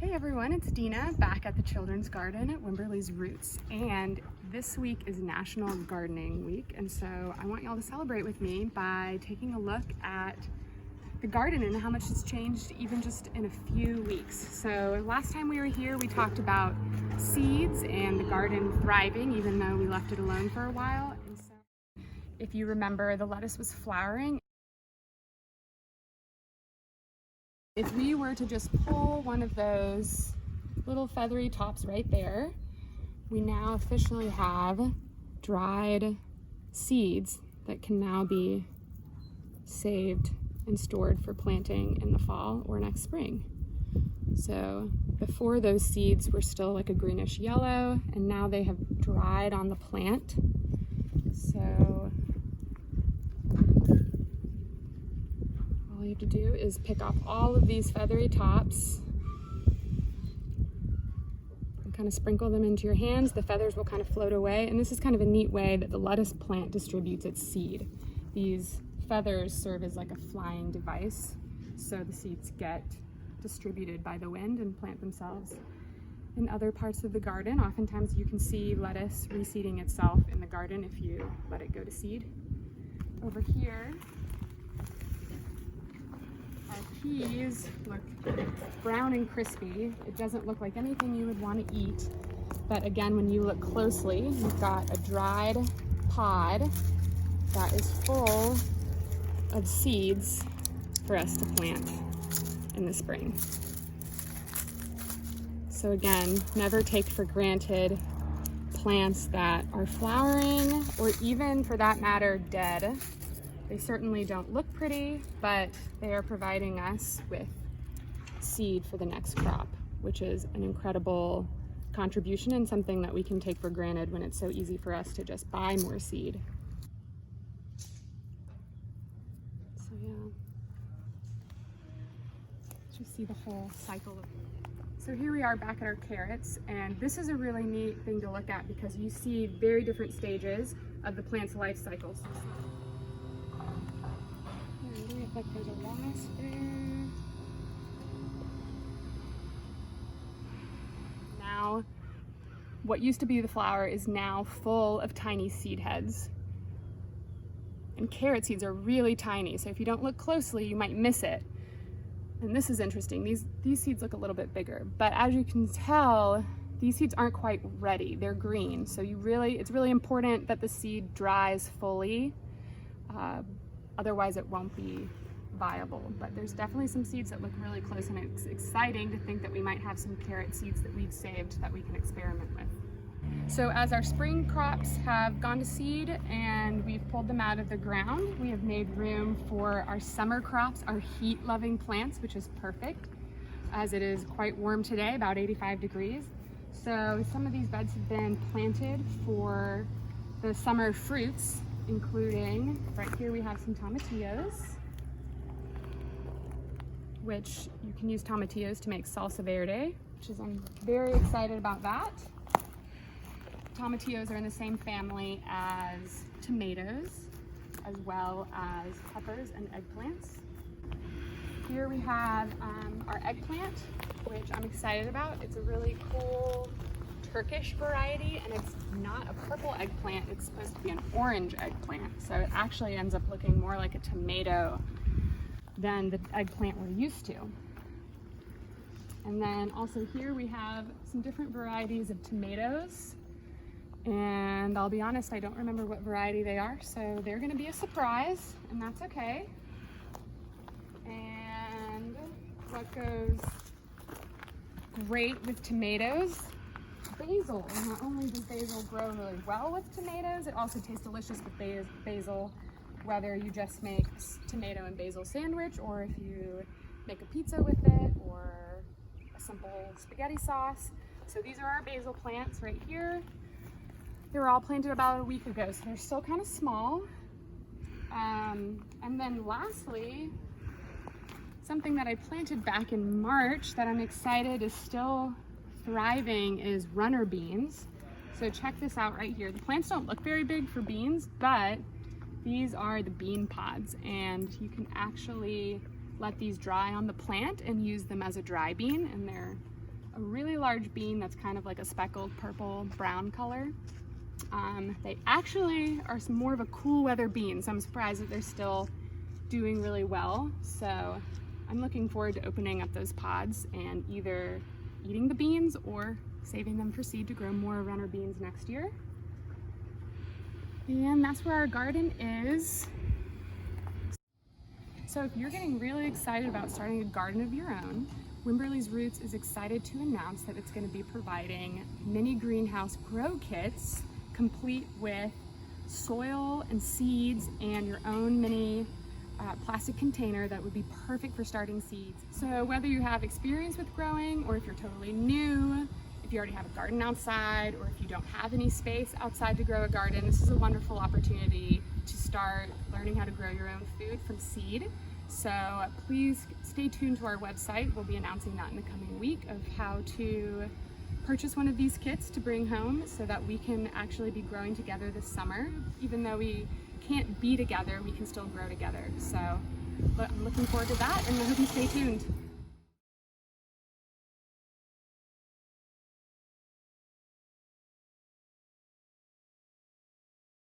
Hey everyone, it's Dina back at the Children's Garden at Wimberley's Roots, and this week is National Gardening Week, and so I want y'all to celebrate with me by taking a look at the garden and how much it's changed even just in a few weeks. So last time we were here we talked about seeds and the garden thriving even though we left it alone for a while, and so if you remember, the lettuce was flowering. If we were to just pull one of those little feathery tops right there, we now officially have dried seeds that can now be saved and stored for planting in the fall or next spring. So before, those seeds were still like a greenish yellow, and now they have dried on the plant. So all you have to do is pick off all of these feathery tops and kind of sprinkle them into your hands. The feathers will kind of float away, and this is kind of a neat way that the lettuce plant distributes its seed. These feathers serve as like a flying device, so the seeds get distributed by the wind and plant themselves in other parts of the garden. Oftentimes you can see lettuce reseeding itself in the garden if you let it go to seed. Over here, our peas look brown and crispy. It doesn't look like anything you would want to eat, but again, when you look closely, you've got a dried pod that is full of seeds for us to plant in the spring. So again, never take for granted plants that are flowering, or even for that matter, dead. They certainly don't look pretty, but they are providing us with seed for the next crop, which is an incredible contribution and something that we can take for granted when it's so easy for us to just buy more seed. So yeah, just see the whole cycle of. So here we are back at our carrots, and this is a really neat thing to look at because you see very different stages of the plant's life cycle. So like there's a wasp there. Now, what used to be the flower is now full of tiny seed heads. And carrot seeds are really tiny, so if you don't look closely, you might miss it. And this is interesting. These seeds look a little bit bigger, but as you can tell, these seeds aren't quite ready. They're green, so it's really important that the seed dries fully. Otherwise it won't be viable. But there's definitely some seeds that look really close, and it's exciting to think that we might have some carrot seeds that we've saved that we can experiment with. So as our spring crops have gone to seed and we've pulled them out of the ground, we have made room for our summer crops, our heat-loving plants, which is perfect as it is quite warm today, about 85 degrees. So some of these beds have been planted for the summer fruits, including, right here we have some tomatillos, which you can use tomatillos to make salsa verde, I'm very excited about that. Tomatillos are in the same family as tomatoes, as well as peppers and eggplants. Here we have our eggplant, which I'm excited about. It's a really cool Turkish variety, and it's not a purple eggplant, it's supposed to be an orange eggplant. So it actually ends up looking more like a tomato than the eggplant we're used to. And then also here we have some different varieties of tomatoes. And I'll be honest, I don't remember what variety they are, so they're gonna be a surprise, and that's okay. And what goes great with tomatoes? Basil. And not only does basil grow really well with tomatoes, it also tastes delicious with basil, whether you just make a tomato and basil sandwich, or if you make a pizza with it, or a simple spaghetti sauce. So these are our basil plants right here. They were all planted about a week ago, so they're still kind of small. And then lastly, something that I planted back in March that I'm excited is still thriving is runner beans. So check this out right here. The plants don't look very big for beans, but these are the bean pods, and you can actually let these dry on the plant and use them as a dry bean, and they're really large bean that's kind of like a speckled purple brown color. They actually are more of a cool weather bean, so I'm surprised that they're still doing really well. So I'm looking forward to opening up those pods and either eating the beans or saving them for seed to grow more runner beans next year. And that's where our garden is. So if you're getting really excited about starting a garden of your own, Wimberley's Roots is excited to announce that it's going to be providing mini greenhouse grow kits complete with soil and seeds and your own mini plastic container that would be perfect for starting seeds. So whether you have experience with growing or if you're totally new, if you already have a garden outside, or if you don't have any space outside to grow a garden, this is a wonderful opportunity to start learning how to grow your own food from seed. So please stay tuned to our website. We'll be announcing that in the coming week of how to purchase one of these kits to bring home so that we can actually be growing together this summer. Even though we can't be together, we can still grow together. So I'm looking forward to that, and I hope you stay tuned.